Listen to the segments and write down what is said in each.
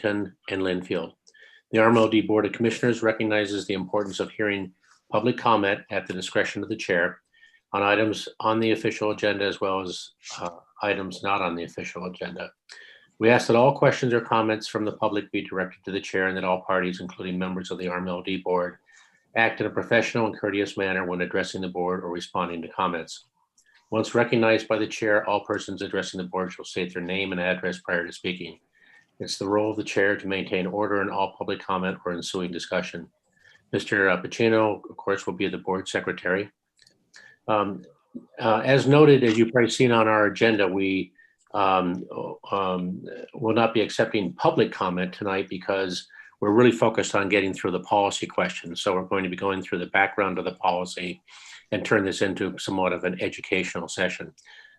and Linfield. The RMLD Board of Commissioners recognizes the importance of hearing public comment at the discretion of the chair on items on the official agenda as well as items not on the official agenda. We ask that all questions or comments from the public be directed to the chair and that all parties, including members of the RMLD board, act in a professional and courteous manner when addressing the board or responding to comments. Once recognized by the chair, all persons addressing the board shall state their name and address prior to speaking. It's the role of the chair to maintain order in all public comment or ensuing discussion. Mr. Pacino, of course, will be the board secretary. As noted, as you've probably seen on our agenda, we will not be accepting public comment tonight because we're really focused on getting through the policy questions. So we're going to be going through the background of the policy and turn this into somewhat of an educational session.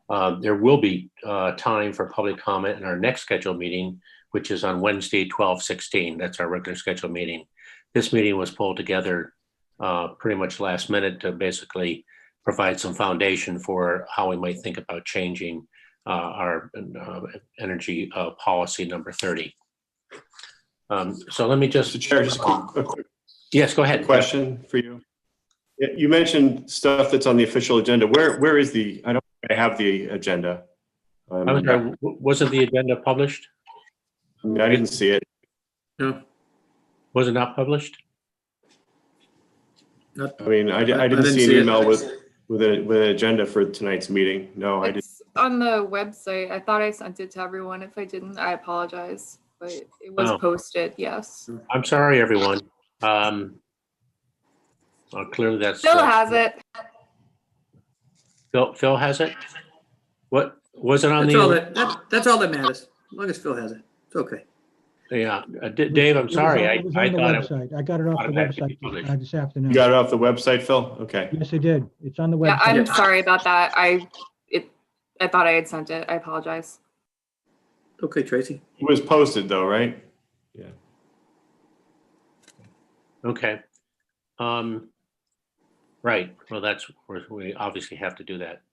There will be time for public comment in our next scheduled meeting, which is on Wednesday, 12/16. That's our regular scheduled meeting. This meeting was pulled together pretty much last minute to basically provide some foundation for how we might think about changing our energy policy number 30. So let me just— Mr. Chair, just a quick yes, go ahead. Question for you. You mentioned stuff that's on the official agenda. Where is the? I don't have the agenda. Wasn't the agenda published? I mean, I didn't see it. No. Was it not published? I mean, I didn't see an email with an agenda for tonight's meeting. No, I didn't. It's on the website. I thought I sent it to everyone. If I didn't, I apologize. But it was posted, yes. I'm sorry, everyone. Well, clearly that's— Phil has it. Phil has it? What was it on That's all that matters. As long as Phil has it, it's okay. Yeah, Dave, I'm sorry. I got it off the website this afternoon. You got it off the website, Phil? Okay. Yes, I did. It's on the website. Yeah, I'm sorry about that. I thought I had sent it. I apologize. Okay, Tracy. It was posted though, right? Yeah. Okay. Right. Well, that's where we obviously have to do that.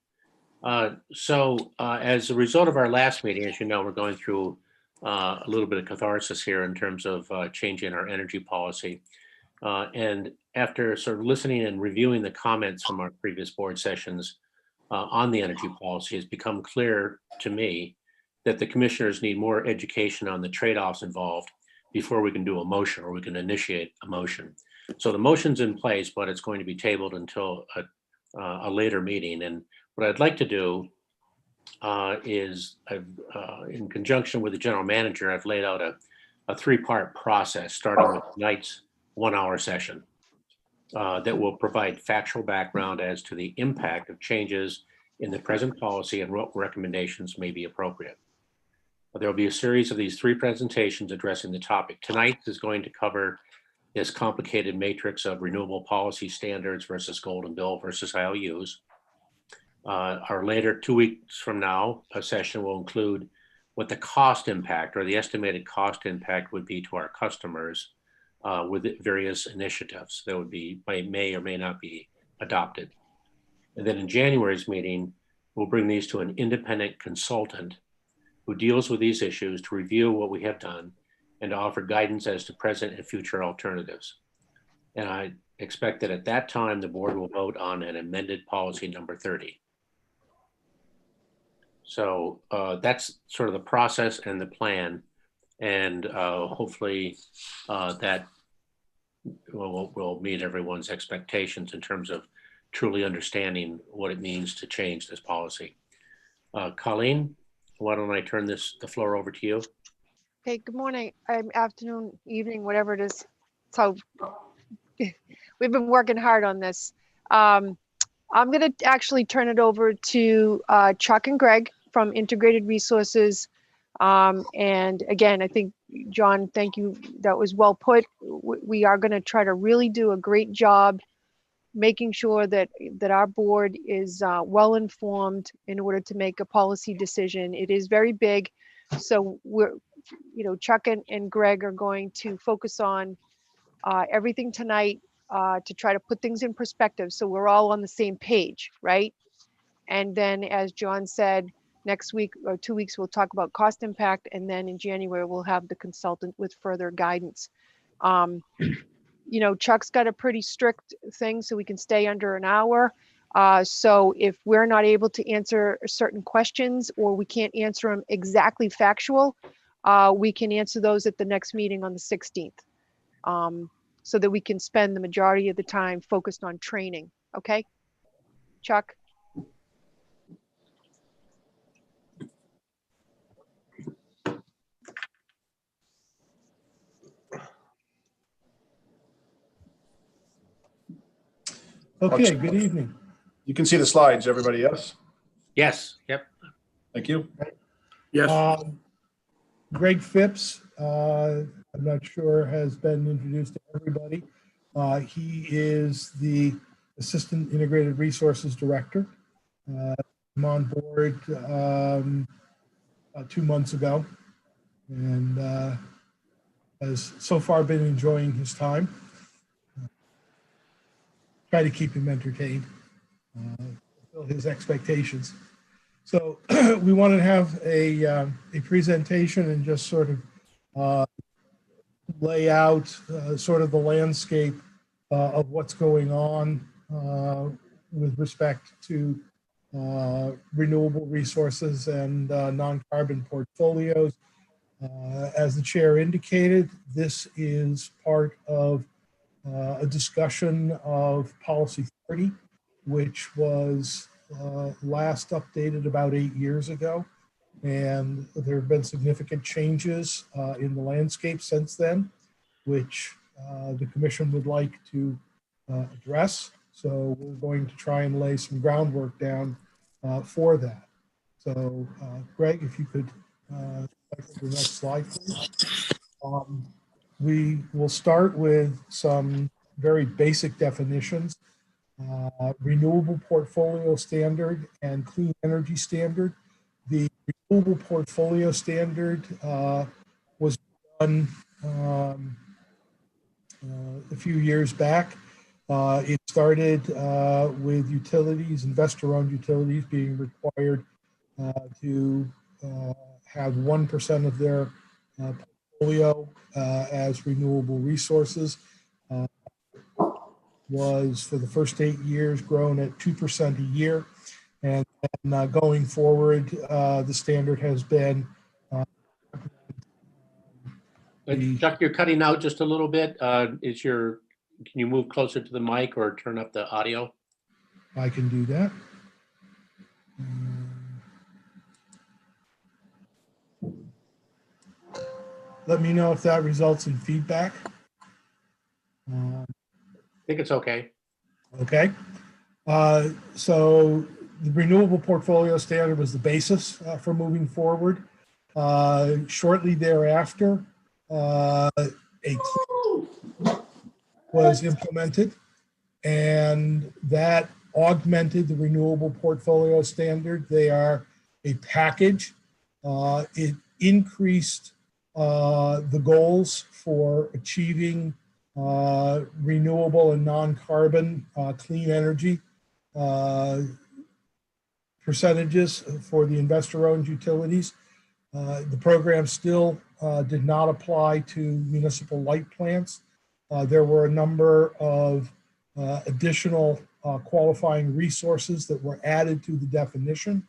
So as a result of our last meeting, as you know, we're going through a little bit of catharsis here in terms of changing our energy policy. And after sort of listening and reviewing the comments from our previous board sessions on the energy policy, it's become clear to me that the commissioners need more education on the trade-offs involved before we can do a motion or we can initiate a motion. So the motion's in place, but it's going to be tabled until a later meeting. And what I'd like to do is, in conjunction with the general manager, I've laid out a three-part process, starting with tonight's 1-hour session that will provide factual background as to the impact of changes in the present policy and what recommendations may be appropriate. There will be a series of these three presentations addressing the topic. Tonight is going to cover this complicated matrix of renewable policy standards versus golden bill versus IOUs. Our later 2 weeks from now, a session will include what the cost impact or the estimated cost impact would be to our customers with various initiatives that would be may or may not be adopted. And then in January's meeting, we'll bring these to an independent consultant who deals with these issues to review what we have done and to offer guidance as to present and future alternatives. And I expect that at that time, the board will vote on an amended policy number 30. So that's sort of the process and the plan. And hopefully that will meet everyone's expectations in terms of truly understanding what it means to change this policy. Colleen, why don't I turn the floor over to you? Okay, good morning, afternoon, evening, whatever it is. So we've been working hard on this. I'm going to actually turn it over to Chuck and Greg from Integrated Resources. And again, I think, John, thank you. That was well put. We are going to try to really do a great job making sure that our board is well informed in order to make a policy decision. It is very big. So we're, Chuck and Greg are going to focus on everything tonight to try to put things in perspective. So we're all on the same page, right? And then, as John said, Next week or 2 weeks, we'll talk about cost impact. And then in January, we'll have the consultant with further guidance. You know, Chuck's got a pretty strict thing so we can stay under an hour. So if we're not able to answer certain questions or we can't answer them exactly factual, we can answer those at the next meeting on the 16th. So that we can spend the majority of the time focused on training. Okay, Chuck? Okay, good evening. You can see the slides, everybody, yes? Yes, yep. Thank you. Yes. Greg Phipps, I'm not sure has been introduced to everybody. He is the Assistant Integrated Resources Director. I'm on board 2 months ago and has so far been enjoying his time. Try to keep him entertained, fulfill his expectations. So we wanted to have a presentation and just sort of lay out sort of the landscape of what's going on with respect to renewable resources and non-carbon portfolios. As the chair indicated, this is part of a discussion of Policy 30, which was last updated about 8 years ago. And there have been significant changes in the landscape since then, which the commission would like to address. So we're going to try and lay some groundwork down for that. So Greg, if you could the next slide, please. We will start with some very basic definitions. Renewable portfolio standard and clean energy standard. The renewable portfolio standard was done a few years back. It started with utilities, investor-owned utilities being required to have 1% of their portfolio as renewable resources. Was for the first 8 years grown at 2% a year. And going forward, the standard has been. Chuck, you're cutting out just a little bit. Can you move closer to the mic or turn up the audio? I can do that. Let me know if that results in feedback. I think it's okay. Okay. So the renewable portfolio standard was the basis for moving forward. Shortly thereafter, a was implemented, and that augmented the renewable portfolio standard. They are a package. It increased the goals for achieving renewable and non-carbon clean energy percentages for the investor-owned utilities. The program still did not apply to municipal light plants. There were a number of additional qualifying resources that were added to the definition,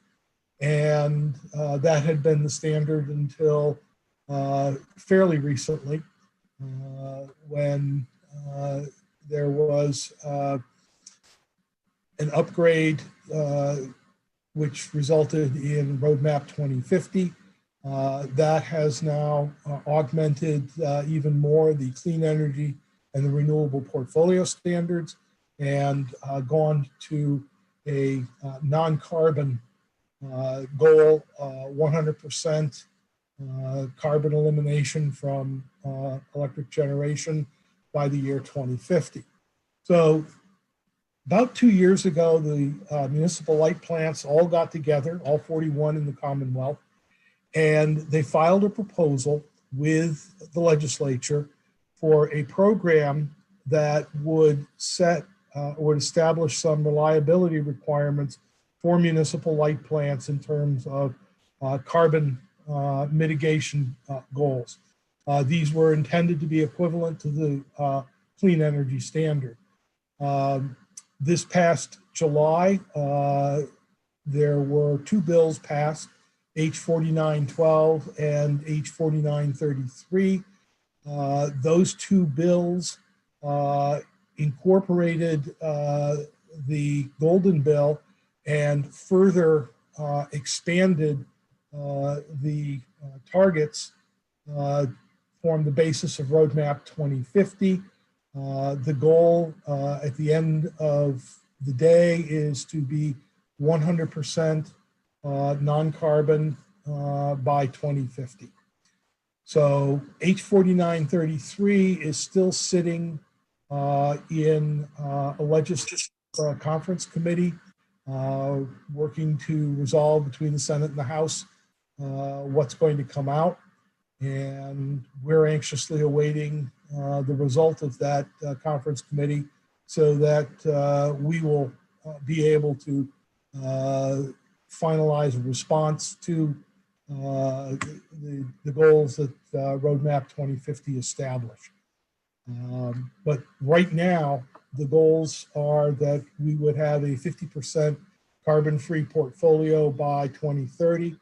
and that had been the standard until fairly recently, when there was an upgrade which resulted in Roadmap 2050. That has now augmented even more the clean energy and the renewable portfolio standards, and gone to a non-carbon goal, 100% carbon elimination from electric generation by the year 2050. So about 2 years ago, the municipal light plants all got together, all 41 in the Commonwealth, and they filed a proposal with the legislature for a program that would set would establish some reliability requirements for municipal light plants in terms of carbon mitigation goals. These were intended to be equivalent to the clean energy standard. This past July, there were two bills passed, H4912 and H4933. Those two bills incorporated the Golden Bill and further expanded the targets, formed the basis of Roadmap 2050. The goal at the end of the day is to be 100% non-carbon by 2050. So H4933 is still sitting in a legislative conference committee, working to resolve between the Senate and the House what's going to come out. And we're anxiously awaiting the result of that conference committee so that we will be able to finalize a response to the goals that Roadmap 2050 established. But right now, the goals are that we would have a 50% carbon-free portfolio by 2030,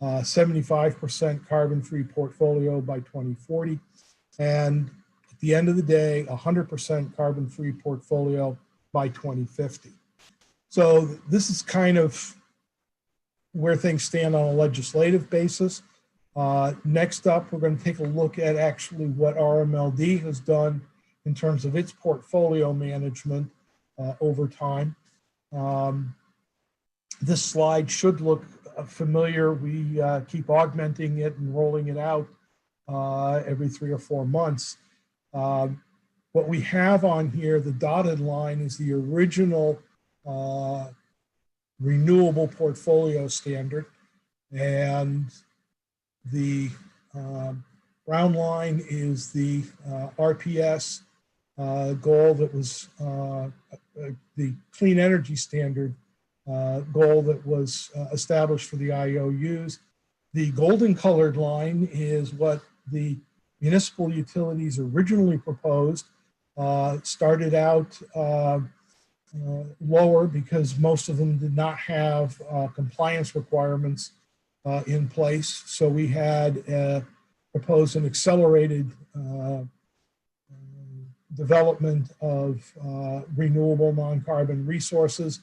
75% carbon-free portfolio by 2040, and at the end of the day, 100% carbon-free portfolio by 2050. So this is kind of where things stand on a legislative basis. Next up, we're going to take a look at actually what RMLD has done in terms of its portfolio management over time. This slide should look familiar. We keep augmenting it and rolling it out every 3 or 4 months. What we have on here, the dotted line, is the original renewable portfolio standard, and the brown line is the RPS goal that was the clean energy standard goal that was established for the IOUs. The golden colored line is what the municipal utilities originally proposed. Started out lower because most of them did not have compliance requirements in place. So we had proposed an accelerated development of renewable non-carbon resources.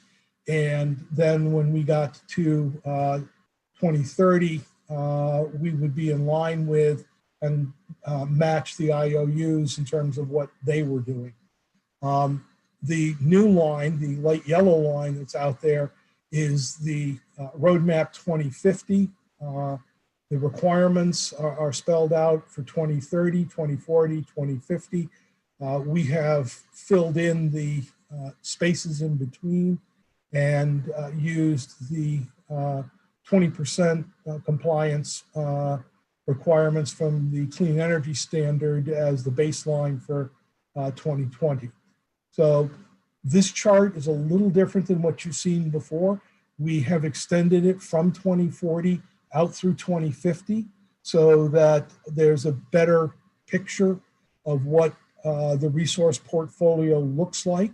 And then when we got to 2030, we would be in line with and match the IOUs in terms of what they were doing. The new line, the light yellow line that's out there, is the Roadmap 2050. The requirements are spelled out for 2030, 2040, 2050. We have filled in the spaces in between and used the 20% compliance requirements from the clean energy standard as the baseline for 2020. So this chart is a little different than what you've seen before. We have extended it from 2040 out through 2050 so that there's a better picture of what the resource portfolio looks like.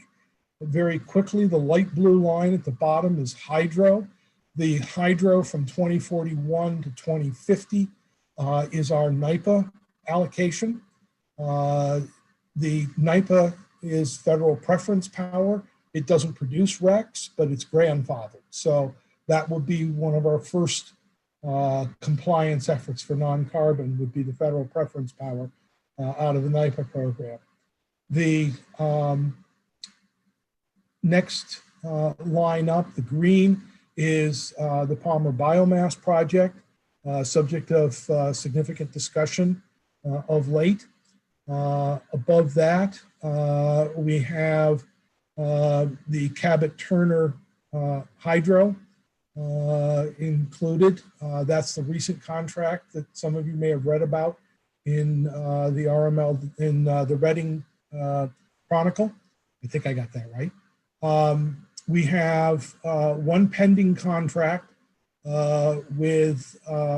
Very quickly, the light blue line at the bottom is hydro. The hydro from 2041 to 2050 is our NIPA allocation. The NIPA is federal preference power. It doesn't produce RECs, but it's grandfathered. So that would be one of our first compliance efforts for non-carbon, would be the federal preference power out of the NIPA program. The next line up, the green, is the Palmer Biomass Project, subject of significant discussion of late. Above that, we have the Cabot Turner hydro included. That's the recent contract that some of you may have read about in the RMLD, in the Reading Chronicle. I think I got that right. We have one pending contract with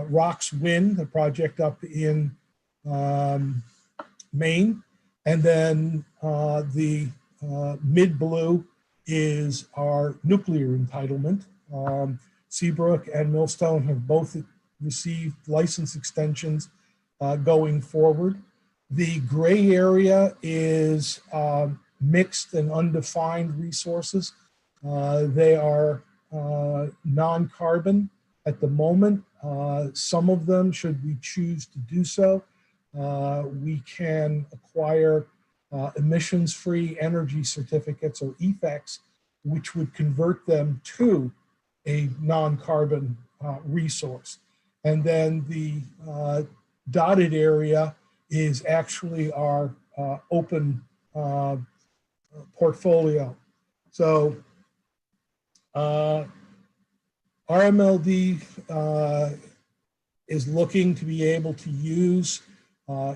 Rock's Wind, the project up in Maine. And then the mid blue is our nuclear entitlement. Seabrook and Millstone have both received license extensions going forward. The gray area is mixed and undefined resources. They are non-carbon at the moment. Some of them, should we choose to do so, we can acquire emissions-free energy certificates, or EFECs, which would convert them to a non-carbon resource. And then the dotted area is actually our open portfolio. So RMLD is looking to be able to use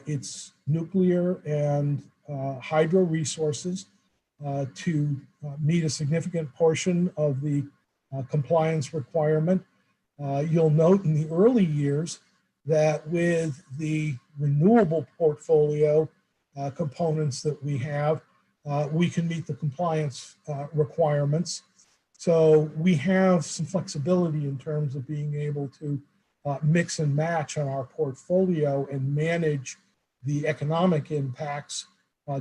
its nuclear and hydro resources to meet a significant portion of the compliance requirement. You'll note in the early years that with the renewable portfolio components that we have, we can meet the compliance requirements. So we have some flexibility in terms of being able to mix and match on our portfolio and manage the economic impacts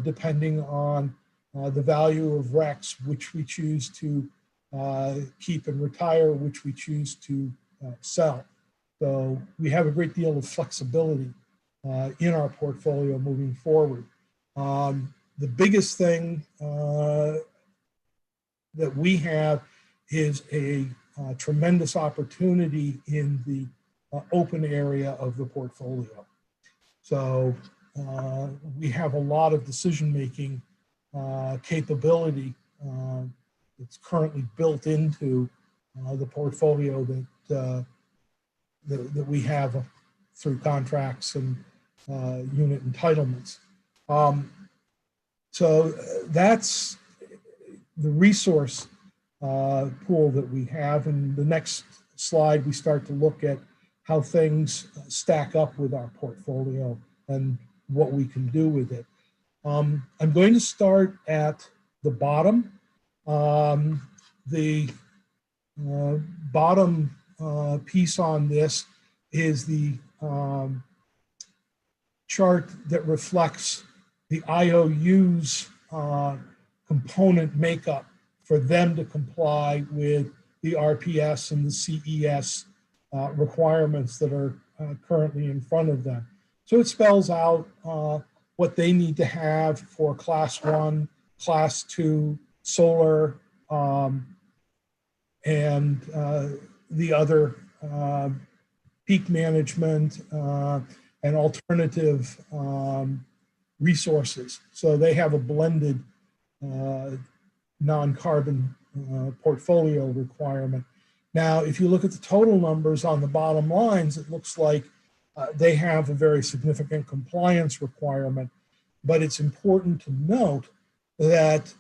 depending on the value of RECs, which we choose to keep and retire, which we choose to sell. So we have a great deal of flexibility in our portfolio moving forward. The biggest thing that we have is a tremendous opportunity in the open area of the portfolio. So we have a lot of decision-making capability that's currently built into the portfolio that we have through contracts and unit entitlements. So that's the resource pool that we have. And the next slide, we start to look at how things stack up with our portfolio and what we can do with it. I'm going to start at the bottom. The bottom piece on this is the chart that reflects the IOU's component makeup for them to comply with the RPS and the CES requirements that are currently in front of them. So it spells out what they need to have for class 1, class 2 solar, and the other peak management and alternative resources. So they have a blended non-carbon portfolio requirement. Now, if you look at the total numbers on the bottom lines, it looks like they have a very significant compliance requirement, but it's important to note that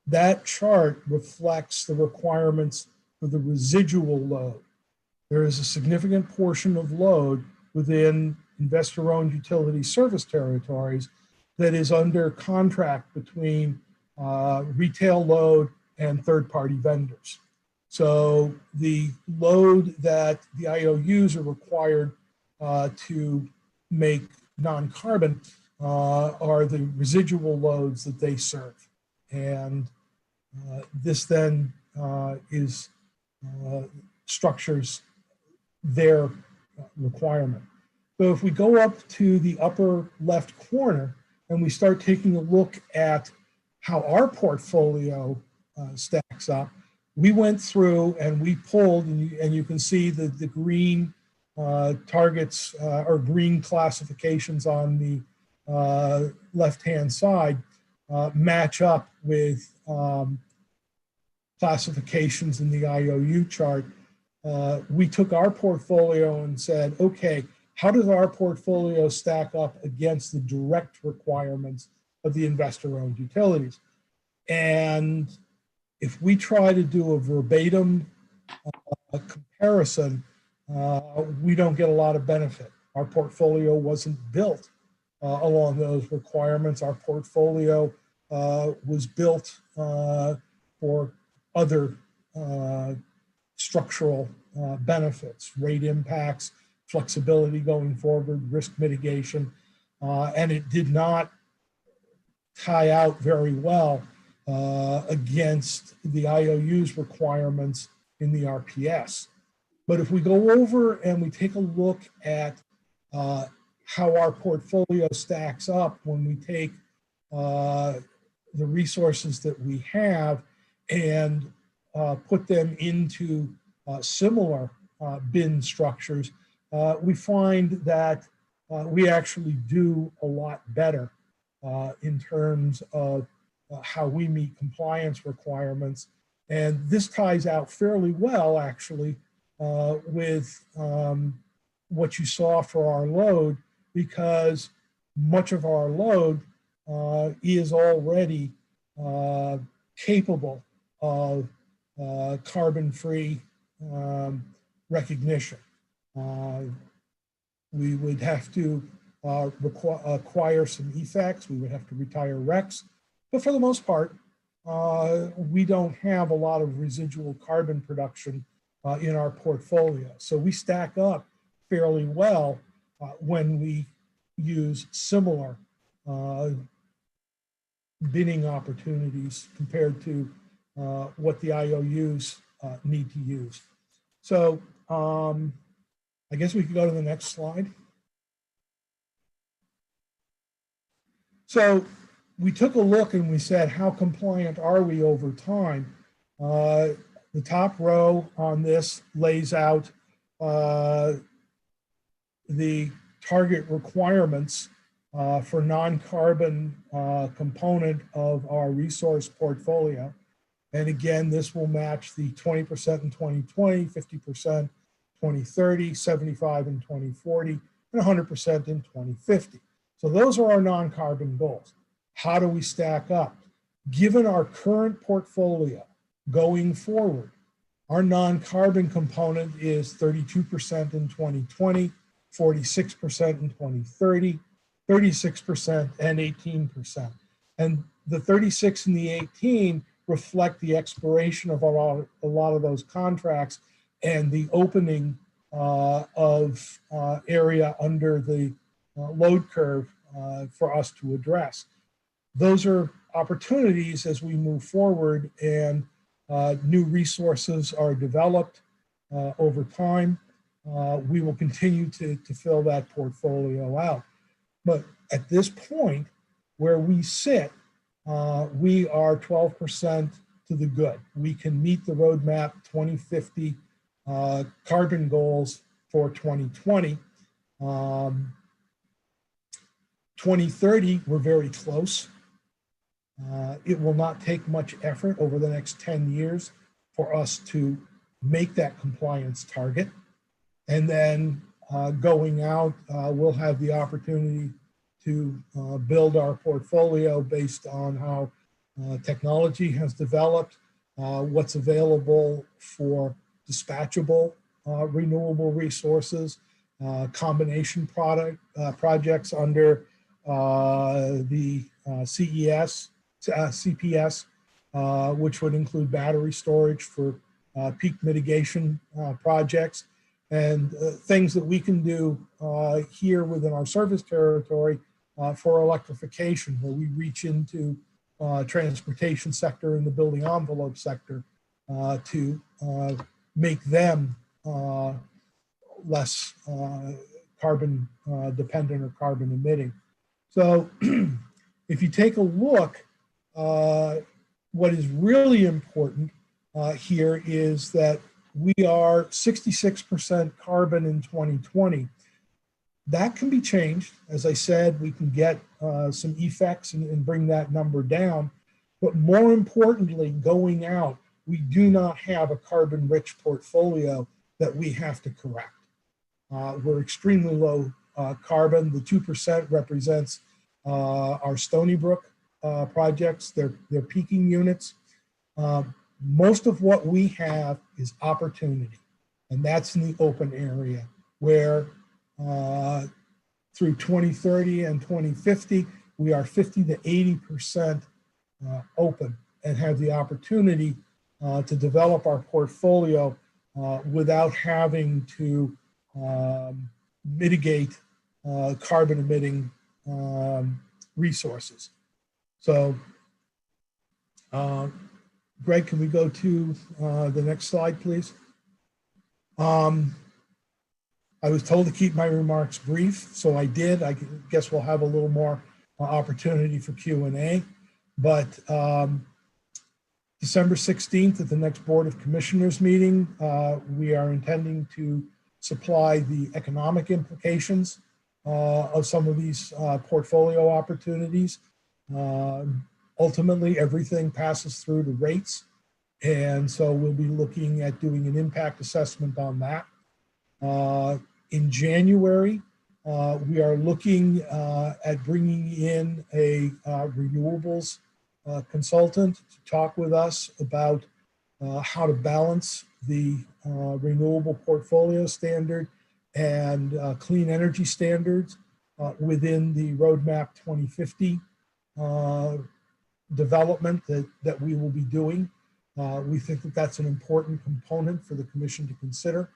that chart reflects the requirements for the residual load. There is a significant portion of load within investor-owned utility service territories that is under contract between retail load and third-party vendors. So the load that the IOUs are required to make non-carbon are the residual loads that they serve. And this then structures their requirement. So if we go up to the upper left corner and we start taking a look at how our portfolio stacks up, we went through and we pulled, and you can see the green targets or green classifications on the left-hand side match up with classifications in the IOU chart. We took our portfolio and said, okay, how does our portfolio stack up against the direct requirements of the investor-owned utilities? And if we try to do a verbatim comparison, we don't get a lot of benefit. Our portfolio wasn't built along those requirements. Our portfolio was built for other structural benefits, rate impacts, flexibility going forward, risk mitigation, and it did not tie out very well against the IOU's requirements in the RPS. But if we go over and we take a look at how our portfolio stacks up when we take the resources that we have and put them into similar bin structures, we find that we actually do a lot better in terms of how we meet compliance requirements. And this ties out fairly well, actually, with what you saw for our load, because much of our load is already capable of carbon-free recognition. We would have to acquire some effects. We would have to retire RECs. But for the most part, we don't have a lot of residual carbon production in our portfolio. So we stack up fairly well when we use similar binning opportunities compared to what the IOUs need to use. So I guess we could go to the next slide. So we took a look and we said, how compliant are we over time? The top row on this lays out the target requirements for non-carbon component of our resource portfolio. And again, this will match the 20% in 2020, 50% 2030, 75 in 2040, and 100% in 2050. So those are our non-carbon goals. How do we stack up? Given our current portfolio going forward, our non-carbon component is 32% in 2020, 46% in 2030, 36% and 18%. And the 36 and the 18 reflect the expiration of a lot of those contracts and the opening of area under the load curve for us to address. Those are opportunities as we move forward and new resources are developed over time. We will continue to fill that portfolio out. But at this point where we sit, we are 12% to the good. We can meet the roadmap 2050 carbon goals for 2020. 2030, we're very close. It will not take much effort over the next 10 years for us to make that compliance target. And then going out, we'll have the opportunity to build our portfolio based on how technology has developed, what's available for dispatchable renewable resources, combination projects under the CPS, which would include battery storage for peak mitigation projects, and things that we can do here within our service territory for electrification, where we reach into transportation sector and the building envelope sector to make them less carbon dependent or carbon emitting. So if you take a look, what is really important here is that we are 66% carbon in 2020. That can be changed. As I said, we can get some effects and bring that number down. But more importantly, going out, we do not have a carbon-rich portfolio that we have to correct. We're extremely low carbon. The 2% represents our Stony Brook projects, their peaking units. Most of what we have is opportunity. And that's in the open area where through 2030 and 2050, we are 50 to 80% open and have the opportunity to develop our portfolio without having to mitigate carbon emitting resources. So, Greg, can we go to the next slide, please? I was told to keep my remarks brief, so I did. I guess we'll have a little more opportunity for Q&A. But December 16th at the next Board of Commissioners meeting, we are intending to supply the economic implications of some of these portfolio opportunities. Ultimately, everything passes through to rates. And so we'll be looking at doing an impact assessment on that. In January, we are looking at bringing in a renewables consultant to talk with us about how to balance the renewable portfolio standard and clean energy standards within the Roadmap 2050 development that we will be doing. We think that that's an important component for the Commission to consider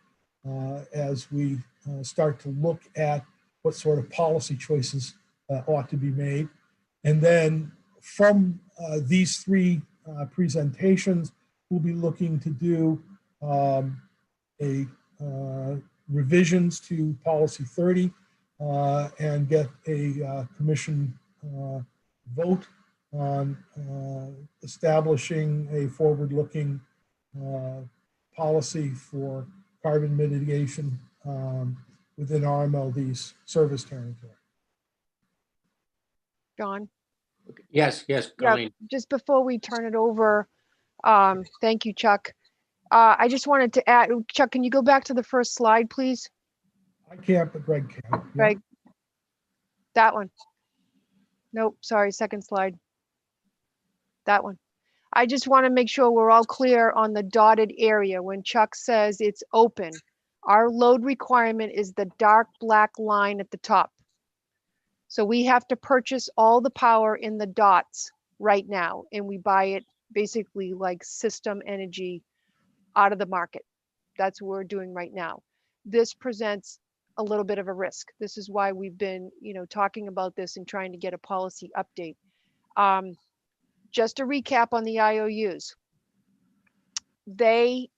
as we start to look at what sort of policy choices ought to be made. And then from these three presentations, we'll be looking to do revisions to Policy 30 and get a Commission vote on establishing a forward-looking policy for carbon mitigation within RMLD's service territory. John? Yes, Yeah, Colleen. just before we turn it over, thank you, Chuck. I just wanted to add, Chuck, can you go back to the first slide, please? I can't, but Greg can. Yeah. Greg, that one. Nope, sorry, second slide. That one. I just want to make sure we're all clear on the dotted area. When Chuck says it's open, our load requirement is the dark black line at the top. So we have to purchase all the power in the dots right now, and we buy it basically like system energy out of the market. That's what we're doing right now. This presents a little bit of a risk. This is why we've been, talking about this and trying to get a policy update. Just a recap on the IOUs. They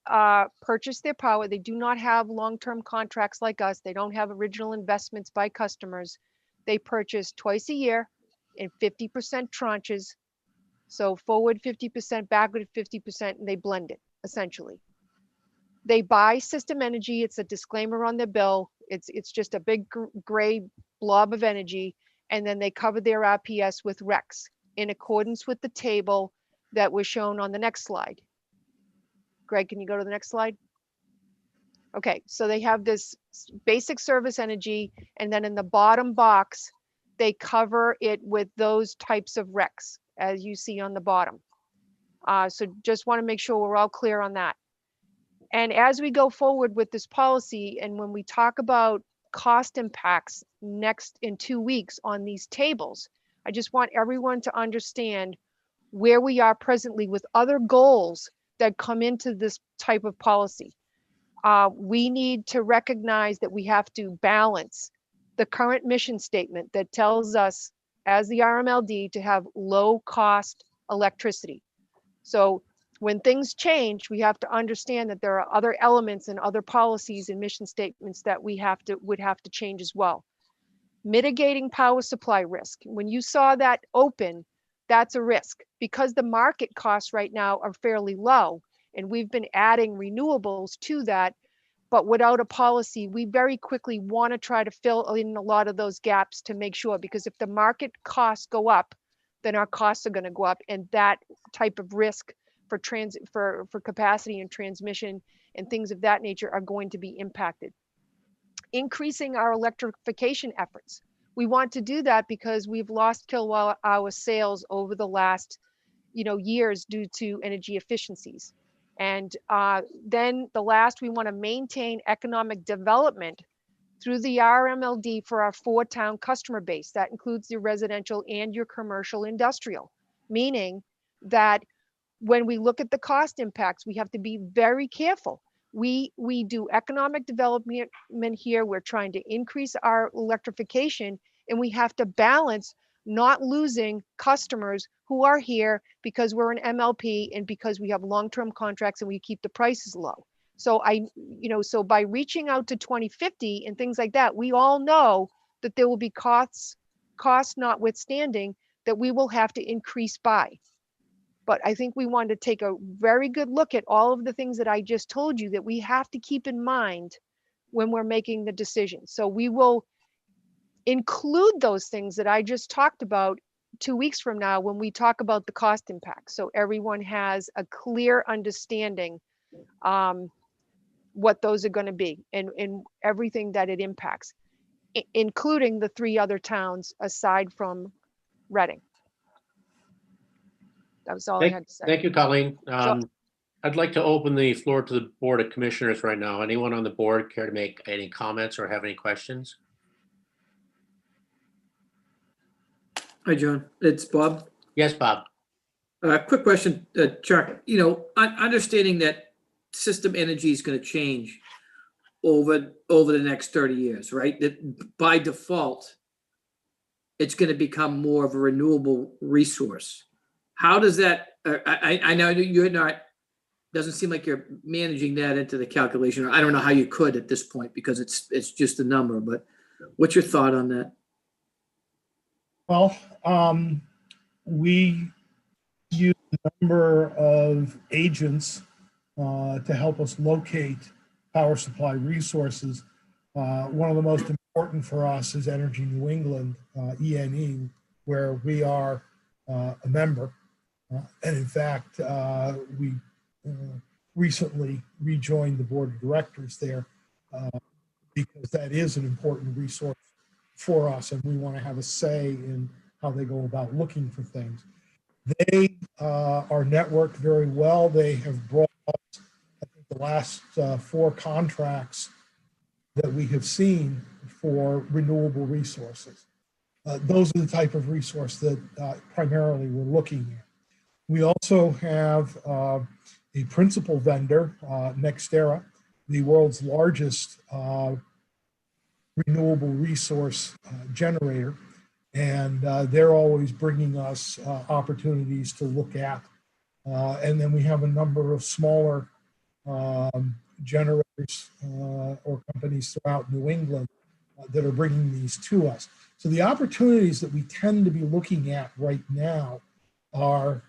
purchase their power. They do not have long-term contracts like us. They don't have original investments by customers. They purchase twice a year in 50% tranches. So forward 50%, backward 50%, and they blend it, essentially. They buy system energy. It's a disclaimer on their bill. It's just a big gray blob of energy. And then they cover their RPS with RECs in accordance with the table that was shown on the next slide. Greg, can you go to the next slide? Okay, so they have this basic service energy, and then in the bottom box, they cover it with those types of RECs, as you see on the bottom. So just want to make sure we're all clear on that. And as we go forward with this policy, and when we talk about cost impacts next in 2 weeks on these tables, I just want everyone to understand where we are presently with other goals that come into this type of policy. We need to recognize that we have to balance the current mission statement that tells us as the RMLD to have low cost electricity. So when things change, we have to understand that there are other elements and other policies and mission statements that we would have to change as well. Mitigating power supply risk. When you saw that open, that's a risk because the market costs right now are fairly low, and we've been adding renewables to that. But without a policy, we very quickly want to try to fill in a lot of those gaps to make sure, because if the market costs go up, then our costs are going to go up, and that type of risk for capacity and transmission and things of that nature are going to be impacted. Increasing our electrification efforts. We want to do that because we've lost kilowatt hour sales over the last years due to energy efficiencies. And then the last, we want to maintain economic development through the RMLD for our 4-town customer base. That includes your residential and your commercial industrial, meaning that when we look at the cost impacts, we have to be very careful. We do economic development here. We're trying to increase our electrification, and we have to balance not losing customers who are here because we're an MLP and because we have long-term contracts and we keep the prices low. So so by reaching out to 2050 and things like that, we all know that there will be costs notwithstanding that we will have to increase by. But I think we want to take a very good look at all of the things that I just told you that we have to keep in mind when we're making the decision. So we will include those things that I just talked about 2 weeks from now when we talk about the cost impact. So everyone has a clear understanding what those are going to be and everything that it impacts, including the 3 other towns aside from Reading. That was all I had to say. Thank you, Colleen. Sure. I'd like to open the floor to the Board of Commissioners right now. Anyone on the board care to make any comments or have any questions? Hi, John. It's Bob. Yes, Bob. Quick question, Chuck. Understanding that system energy is going to change over the next 30 years, right? That by default, it's going to become more of a renewable resource. How does that? I know you're not. Doesn't seem like you're managing that into the calculation. I don't know how you could at this point because it's just a number. But what's your thought on that? Well, we use a number of agents to help us locate power supply resources. One of the most important for us is Energy New England, ENE, where we are a member. And in fact, we recently rejoined the board of directors there because that is an important resource for us, and we want to have a say in how they go about looking for things. They are networked very well. They have brought us, I think, the last 4 contracts that we have seen for renewable resources. Those are the type of resource that primarily we're looking at. We also have a principal vendor, NextEra, the world's largest renewable resource generator, and they're always bringing us opportunities to look at. And then we have a number of smaller generators or companies throughout New England that are bringing these to us. So the opportunities that we tend to be looking at right now are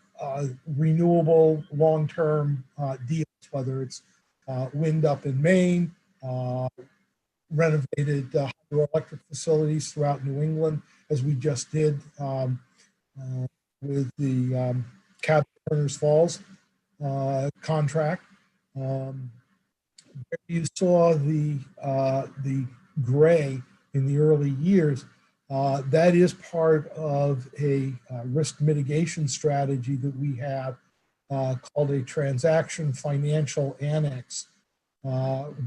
renewable long-term deals, whether it's wind up in Maine, renovated hydroelectric facilities throughout New England, as we just did with the Cabot Falls contract. You saw the gray in the early years. That is part of a risk mitigation strategy that we have called a transaction financial annex,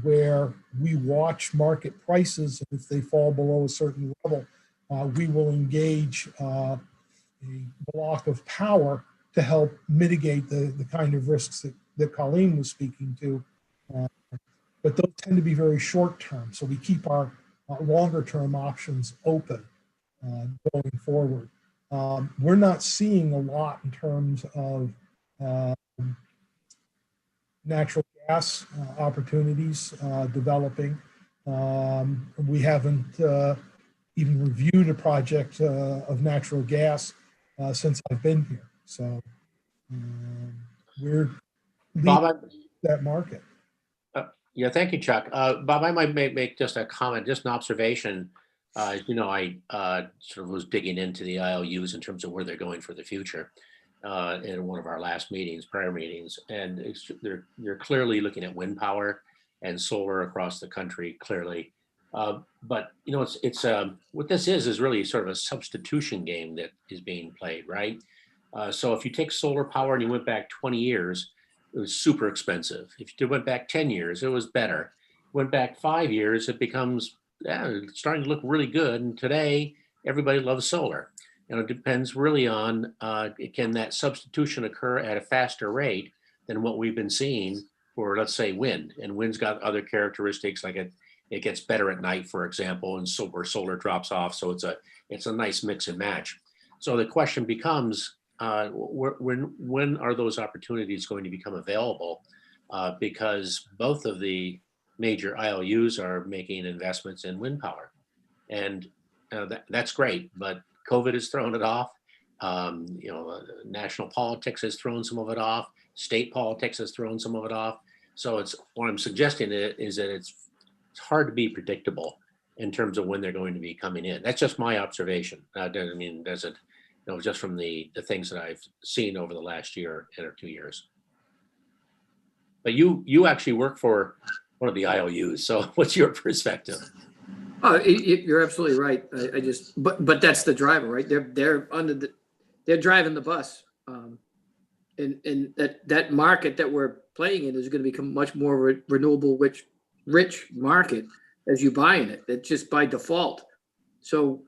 where we watch market prices. If they fall below a certain level, we will engage a block of power to help mitigate the kind of risks that Colleen was speaking to. But those tend to be very short term, so we keep our longer term options open going forward. We're not seeing a lot in terms of natural gas opportunities developing. We haven't even reviewed a project of natural gas since I've been here. So we're leading that market. Yeah, thank you, Chuck. Bob, I might make just a comment, just an observation. I sort of was digging into the IOUs in terms of where they're going for the future in one of our last meetings, prior meetings, and they're clearly looking at wind power and solar across the country, clearly. But it's what this is really sort of a substitution game that is being played, right? So if you take solar power and you went back 20 years, it was super expensive. If you went back 10 years, it was better. Went back 5 years, it becomes it's starting to look really good. And today, everybody loves solar. And it depends really on can that substitution occur at a faster rate than what we've been seeing for, let's say, wind. And wind's got other characteristics, like it gets better at night, for example, and so where solar drops off. So it's a nice mix and match. So the question becomes, when are those opportunities going to become available? Because both of the major IOUs are making investments in wind power, and that's great. But COVID has thrown it off. National politics has thrown some of it off. State politics has thrown some of it off. So it's what I'm suggesting is that it's hard to be predictable in terms of when they're going to be coming in. That's just my observation. Doesn't just from the things that I've seen over the last year or 2 years. But you actually work for one of the IOUs. So what's your perspective? You're absolutely right. But that's the driver, right? They're driving the bus. And that market that we're playing in is going to become much more renewable, rich market as you buy in it. It's just by default. So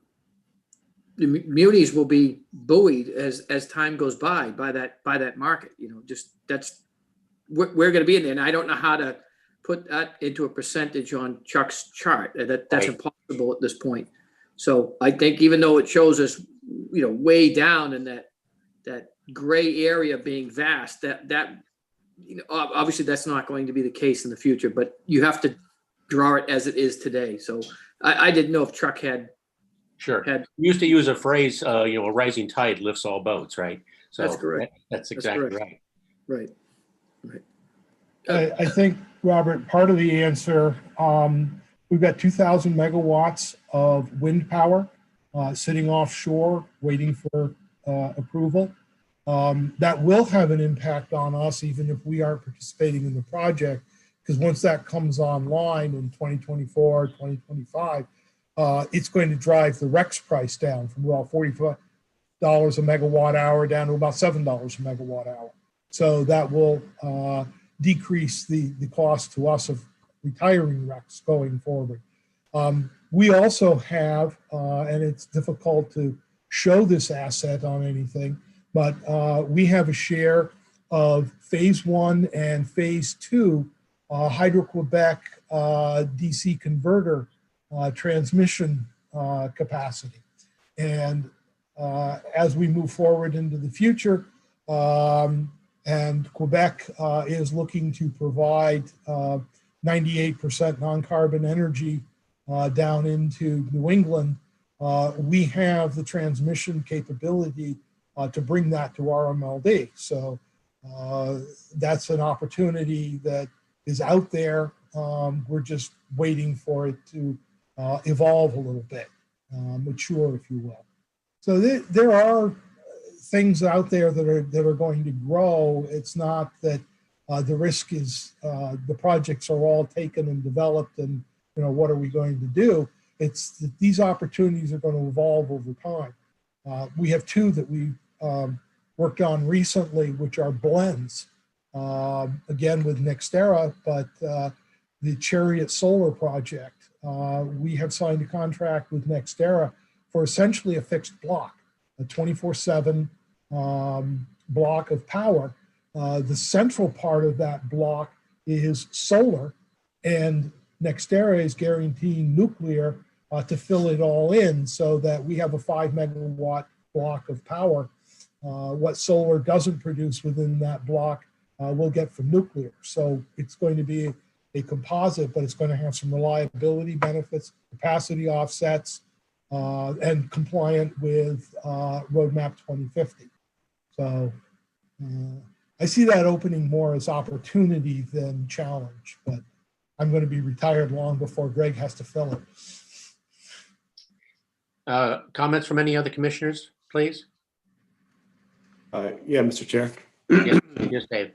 the munis will be buoyed as time goes by that market. We're going to be in there, and I don't know how to put that into a percentage on Chuck's chart. That's right. Impossible at this point. So I think even though it shows us, way down in that gray area being vast, that obviously that's not going to be the case in the future, but you have to draw it as it is today. So I didn't know if Chuck had. Sure. We used to use a phrase, a rising tide lifts all boats, right? So that's correct. That's exactly right. Right. I think, Robert, part of the answer, we've got 2,000 megawatts of wind power sitting offshore waiting for approval. That will have an impact on us, even if we aren't participating in the project, because once that comes online in 2024, 2025, it's going to drive the REX price down from about $45 a megawatt hour down to about $7 a megawatt hour. So that will decrease the cost to us of retiring REX going forward. We also have, and it's difficult to show this asset on anything, but we have a share of phase 1 and phase 2 Hydro-Quebec DC converter transmission capacity. And as we move forward into the future, and Quebec is looking to provide 98% non-carbon energy down into New England, we have the transmission capability to bring that to RMLD. So that's an opportunity that is out there. We're just waiting for it to evolve a little bit, mature, if you will. So there are things out there that are going to grow. It's not that the risk is the projects are all taken and developed and what are we going to do? It's that these opportunities are going to evolve over time. We have two that we worked on recently, which are blends, again with NextEra, but the Chariot Solar project, we have signed a contract with NextEra for essentially a fixed block, a 24/7 block of power. The central part of that block is solar, and NextEra is guaranteeing nuclear to fill it all in, so that we have a 5 megawatt block of power. What solar doesn't produce within that block, we'll get from nuclear. So it's going to be a composite, but it's going to have some reliability benefits, capacity offsets, and compliant with Roadmap 2050. So I see that opening more as opportunity than challenge, but I'm going to be retired long before Greg has to fill it. Comments from any other commissioners, please? Yeah, Mr. Chair. Yes, Dave.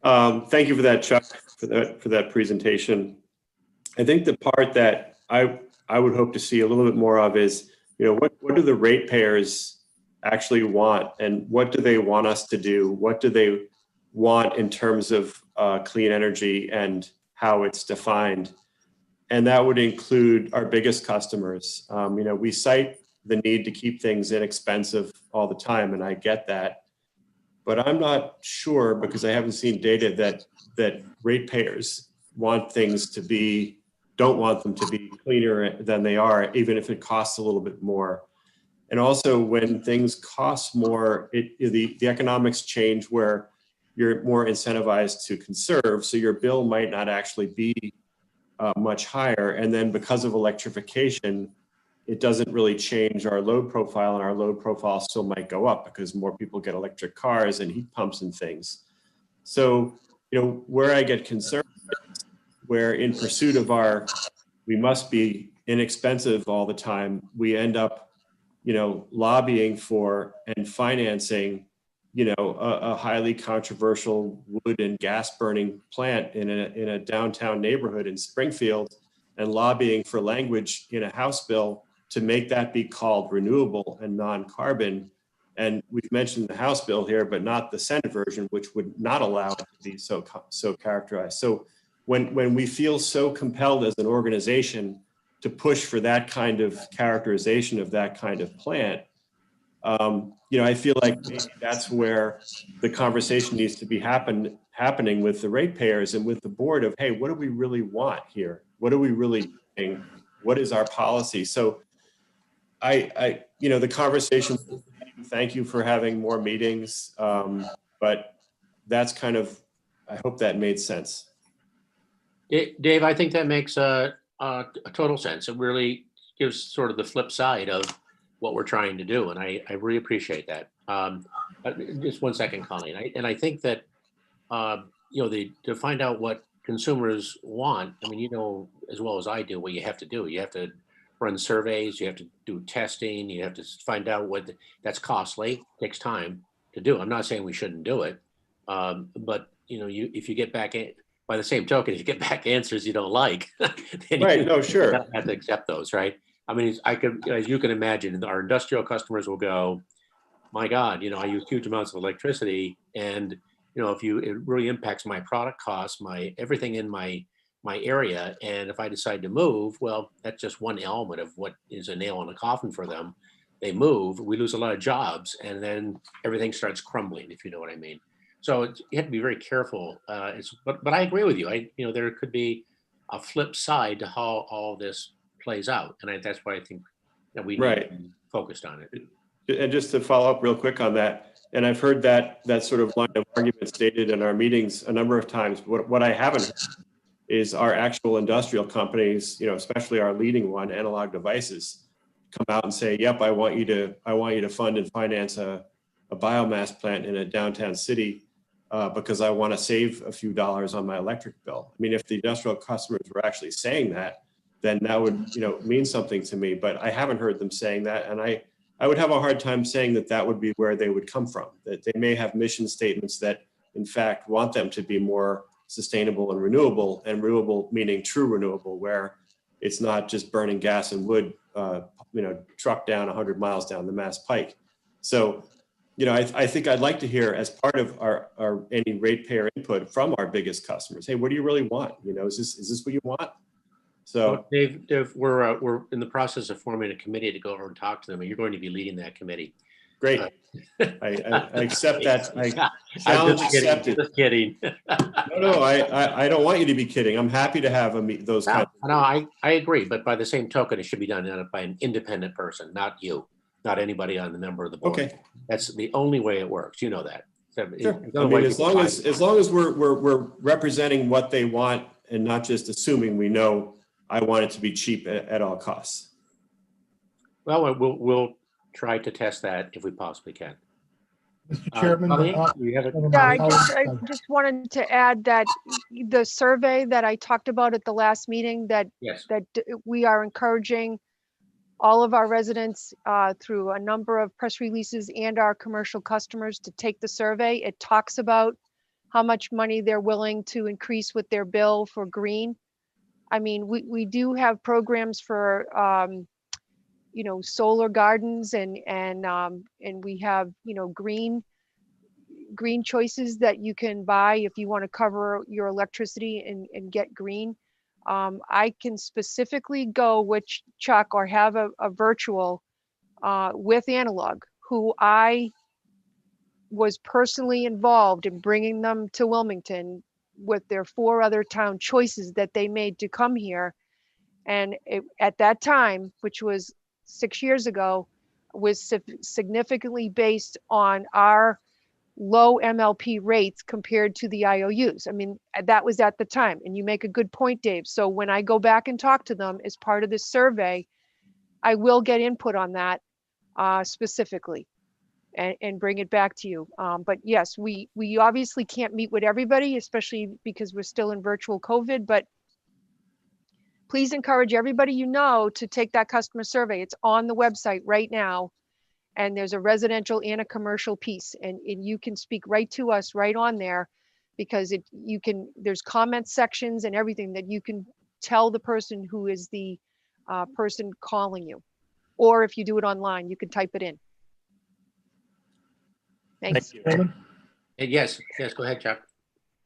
Thank you for that, Chuck, for that presentation. I think the part that I would hope to see a little bit more of is, what do the ratepayers actually want, and what do they want us to do? What do they want in terms of clean energy and how it's defined. And that would include our biggest customers. We cite the need to keep things inexpensive all the time, and I get that. But I'm not sure, because I haven't seen data that ratepayers don't want them to be cleaner than they are, even if it costs a little bit more. And also, when things cost more, the economics change where you're more incentivized to conserve, so your bill might not actually be much higher. And then because of electrification, it doesn't really change our load profile, and our load profile still might go up because more people get electric cars and heat pumps and things. So, where I get concerned, where in pursuit of we must be inexpensive all the time, we end up, lobbying for and financing, a highly controversial wood and gas burning plant in a downtown neighborhood in Springfield, and lobbying for language in a House bill to make that be called renewable and non-carbon. And we've mentioned the House bill here, but not the Senate version, which would not allow it to be so characterized. So when we feel so compelled as an organization to push for that kind of characterization of that kind of plant, I feel like maybe that's where the conversation needs to be happening with the ratepayers and with the board of, hey, what do we really want here? What are we really doing? What is our policy? So the conversation, thank you for having more meetings. But that's kind of, I hope that made sense. Dave, I think that makes a total sense. It really gives sort of the flip side of what we're trying to do, and I really appreciate that. Just 1 second, Colleen. I think that to find out what consumers want. I mean, as well as I do what you have to do. You have to run surveys. You have to do testing. You have to find out that's costly. Takes time to do. I'm not saying we shouldn't do it, but if you get back in. By the same token, if you get back answers you don't like, then right? No, sure. You have to accept those, right? I mean, as you can imagine, our industrial customers will go, "My God, I use huge amounts of electricity, and it really impacts my product costs, my everything in my area. And if I decide to move, well, that's just one element of what is a nail in a coffin for them. They move, we lose a lot of jobs, and then everything starts crumbling, if you know what I mean." So you have to be very careful. But I agree with you. There could be a flip side to how all this plays out, and that's why I think that we need to be focused on it. And just to follow up real quick on that, and I've heard that sort of line of argument stated in our meetings a number of times. What I haven't heard is our actual industrial companies, especially our leading one, Analog Devices, come out and say, "Yep, I want you to fund and finance a biomass plant in a downtown city." Because I want to save a few dollars on my electric bill. I mean, if the industrial customers were actually saying that, then that would, mean something to me. But I haven't heard them saying that, and I would have a hard time saying that would be where they would come from. That they may have mission statements that, in fact, want them to be more sustainable and renewable meaning true renewable, where it's not just burning gas and wood, trucked down 100 miles down the Mass Pike. So. I think I'd like to hear, as part of our any ratepayer input from our biggest customers, hey, what do you really want? Is this what you want? So, well, Dave, we're in the process of forming a committee to go over and talk to them, and you're going to be leading that committee. Great. I accept that. I'm just accepted. Just kidding. No, I don't want you to be kidding. I'm happy to have those kinds. No, I agree, but by the same token, it should be done by an independent person, not you. Not anybody on the member of the board. Okay. That's the only way it works. You know that. So sure. I mean, as long as we're representing what they want and not just assuming we know I want it to be cheap at all costs. Well, we'll try to test that if we possibly can. Mr. Chairman, I just wanted to add that the survey that I talked about at the last meeting, that we are encouraging all of our residents through a number of press releases and our commercial customers to take the survey. It talks about how much money they're willing to increase with their bill for green. I mean, we do have programs for solar gardens and we have green green choices that you can buy if you want to cover your electricity and get green. I can specifically go with Chuck or have a virtual with Analog, who I was personally involved in bringing them to Wilmington with their 4 other town choices that they made to come here. And at that time, which was 6 years ago, was significantly based on our low MLP rates compared to the IOUs. I mean, that was at the time. And you make a good point, Dave. So when I go back and talk to them as part of this survey, I will get input on that specifically and bring it back to you. But yes, we obviously can't meet with everybody, especially because we're still in virtual COVID, but please encourage everybody you know to take that customer survey. It's on the website right now. And there's a residential and a commercial piece, and you can speak right to us right on there, because there's comment sections and everything that you can tell the person who is the person calling you. Or if you do it online, you can type it in. Thanks. Thank you. Chairman? Yes, go ahead, Chuck.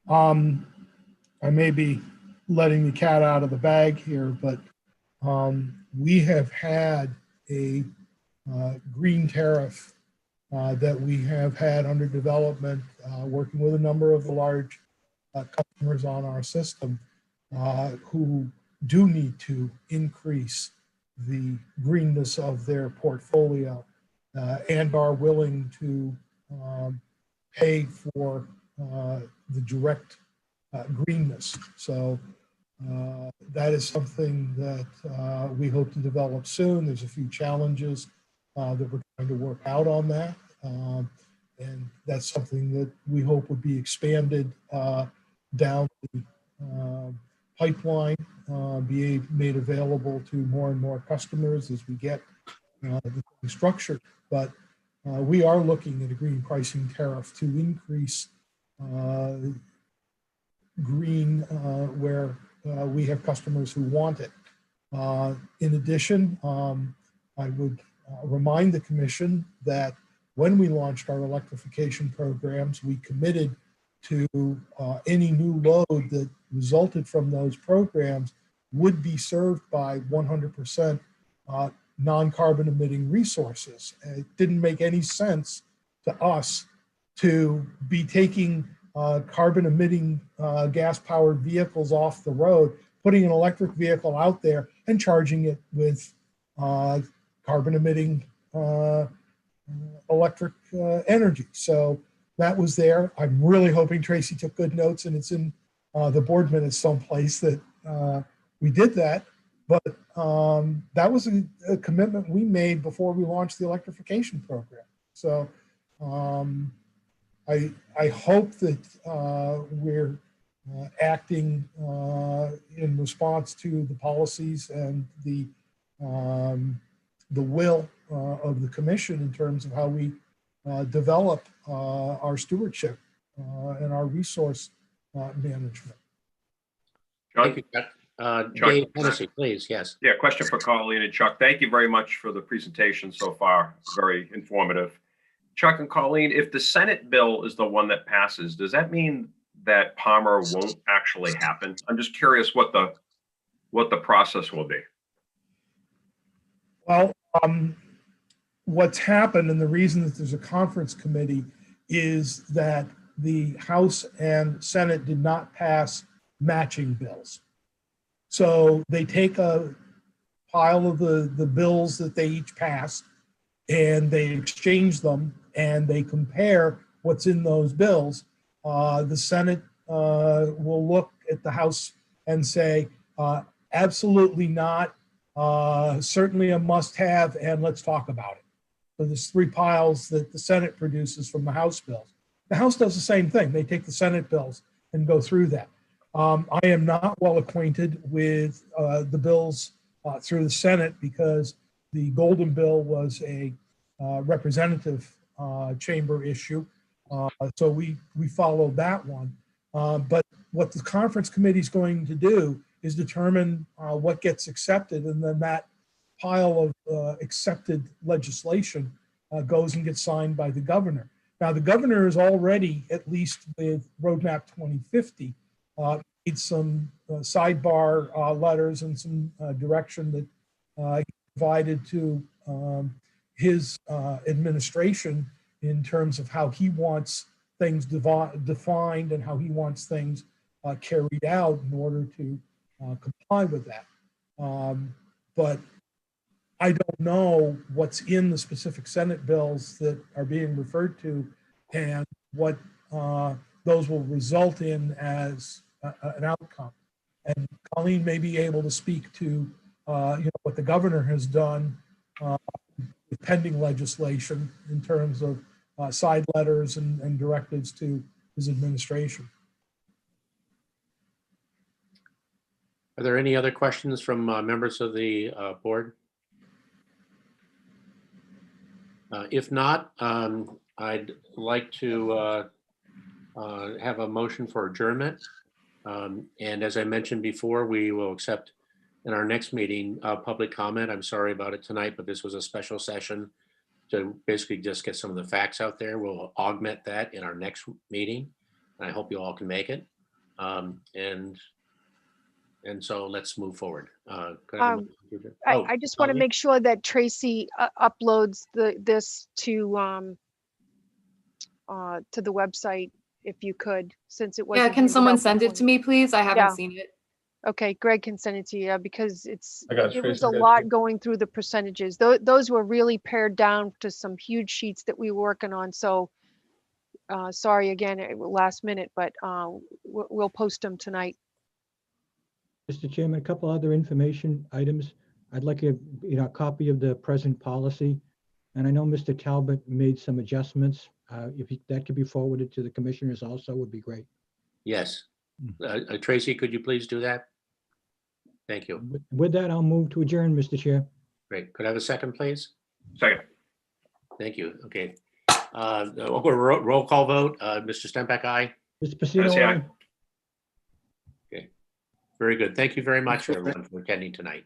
I may be letting the cat out of the bag here, but we have had a green tariff that we have had under development, working with a number of the large customers on our system who do need to increase the greenness of their portfolio and are willing to pay for the direct greenness. So that is something that we hope to develop soon. There's a few challenges that we're trying to work out on that. And that's something that we hope would be expanded down the pipeline, be made available to more and more customers as we get the thing structured. But we are looking at a green pricing tariff to increase green where we have customers who want it. In addition, I would remind the commission that when we launched our electrification programs, we committed to any new load that resulted from those programs would be served by 100% non-carbon emitting resources. And it didn't make any sense to us to be taking carbon emitting gas powered vehicles off the road, putting an electric vehicle out there and charging it with carbon emitting electric energy. So that was there. I'm really hoping Tracy took good notes and it's in the board minutes someplace that we did that. But that was a commitment we made before we launched the electrification program. So I hope that we're acting in response to the policies and the will of the commission in terms of how we develop our stewardship and our resource management. Thank you, Chuck. Dave Hennessy, please, yes. Yeah, question for Colleen and Chuck. Thank you very much for the presentation so far. Very informative. Chuck and Colleen, if the Senate bill is the one that passes, does that mean that Palmer won't actually happen? I'm just curious what the process will be. Well, what's happened, and the reason that there's a conference committee, is that the House and Senate did not pass matching bills. So they take a pile of the bills that they each passed and they exchange them and they compare what's in those bills. The Senate will look at the House and say, absolutely not, certainly a must-have, and let's talk about it. So there's 3 piles that the Senate produces from the House bills. The House does the same thing. They take the Senate bills and go through that. I am not well acquainted with the bills through the Senate because the Golden Bill was a representative chamber issue. So we followed that one. But what the conference committee is going to do is determine what gets accepted, and then that pile of accepted legislation goes and gets signed by the governor. Now, the governor has already, at least with Roadmap 2050, made some sidebar letters and some direction that he provided to his administration in terms of how he wants things defined and how he wants things carried out in order to comply with that. But I don't know what's in the specific Senate bills that are being referred to and what those will result in as an outcome. And Colleen may be able to speak to what the governor has done with pending legislation in terms of side letters and directives to his administration. Are there any other questions from members of the board? If not, I'd like to have a motion for adjournment. And as I mentioned before, we will accept in our next meeting public comment. I'm sorry about it tonight, but this was a special session to basically just get some of the facts out there. We'll augment that in our next meeting. And I hope you all can make it. And so let's move forward. I just want to make sure that Tracy uploads this to the website, if you could, since it was. Yeah, can someone send it to me, please? I haven't seen it. Okay, Greg can send it to you because it Tracy, was a lot going through the percentages. Those were really pared down to some huge sheets that we were working on. So sorry again, last minute, but we'll post them tonight. Mr. Chairman, a couple other information items. I'd like a copy of the present policy. And I know Mr. Talbot made some adjustments. If that could be forwarded to the commissioners also would be great. Yes. Tracy, could you please do that? Thank you. With that, I'll move to adjourn, Mr. Chair. Great. Could I have a second, please? Second. Thank you. Okay. We'll go roll call vote. Mr. Stempak, aye. Mr. Pacino, aye. Okay. Very good. Thank you very much, everyone, for attending tonight.